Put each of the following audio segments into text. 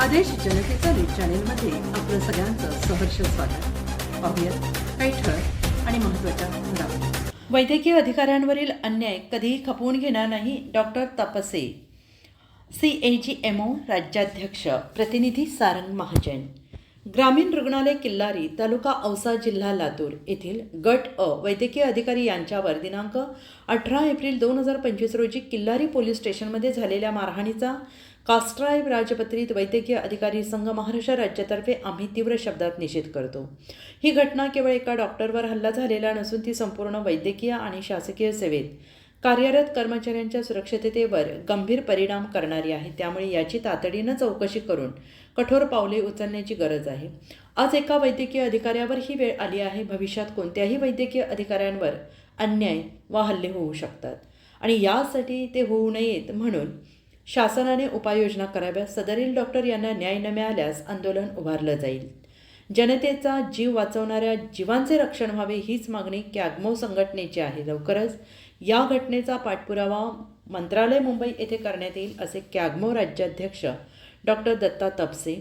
आदेश जनतेचा न्यूज चॅनेलमध्ये आपलं सगळ्यांचं सहर्ष स्वागत. पाहूयात काही ठळक आणि महत्त्वाच्या घडामोडी. वैद्यकीय अधिकाऱ्यांवरील अन्याय कधीही खपवून घेणार नाही. डॉक्टर तपसे. CAGMO राज्याध्यक्ष प्रतिनिधी सारंग महाजन. ग्रामीण रुग्णालय किल्लारी, तालुका औसा, जिल्हा लातूर येथील गट अ वैद्यकीय अधिकारी यांच्यावर दिनांक 18 एप्रिल 2025 रोजी किल्लारी पोलीस स्टेशनमध्ये झालेल्या मारहाणीचा कास्ट्राईब राजपत्रित वैद्यकीय अधिकारी संघ महाराष्ट्र राज्यातर्फे आम्ही तीव्र शब्दात निषेध करतो. ही घटना केवळ एका डॉक्टरवर हल्ला झालेला नसून ती संपूर्ण वैद्यकीय आणि शासकीय सेवेत कार्यरत कर्मचाऱ्यांच्या सुरक्षिततेवर गंभीर परिणाम करणारी आहे. त्यामुळे याची तातडीनं चौकशी करून कठोर पावले उचलण्याची गरज आहे. आज एका वैद्यकीय अधिकाऱ्यावर ही वेळ आली आहे. भविष्यात कोणत्याही वैद्यकीय अधिकाऱ्यांवर अन्याय व हल्ले होऊ शकतात आणि यासाठी ते होऊ नयेत म्हणून शासनाने उपाययोजना कराव्या. सदरील डॉक्टर यांना न्याय न मिळाल्यास आंदोलन उभारलं जाईल. जनतेचा जीव वाचवणाऱ्या जीवांचे रक्षण व्हावे हीच मागणी CAGMO संघटनेची आहे. लवकरच या घटनेचा पाठपुरावा मंत्रालय मुंबई येथे करण्यात येईल असे CAGMO राज्याध्यक्ष डॉक्टर दत्ता तपसे,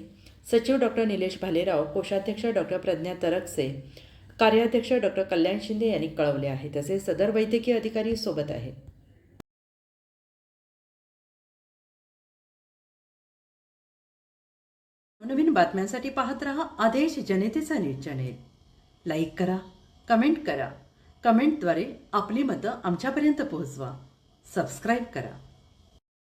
सचिव डॉक्टर निलेश भालेराव, कोषाध्यक्ष डॉक्टर प्रज्ञा तरकसे, कार्याध्यक्ष डॉक्टर कल्याण शिंदे यांनी कळवले आहे. तसेच सदर वैद्यकीय अधिकारी सोबत आहेत. नवीन बातम्यांसाठी पाहत रहा आदेश जनतेचा न्यूज चॅनेल. लाईक करा, कमेंट करा. कमेंटद्वारे आपली मतं आमच्यापर्यंत पोहोचवा. सबस्क्राईब करा.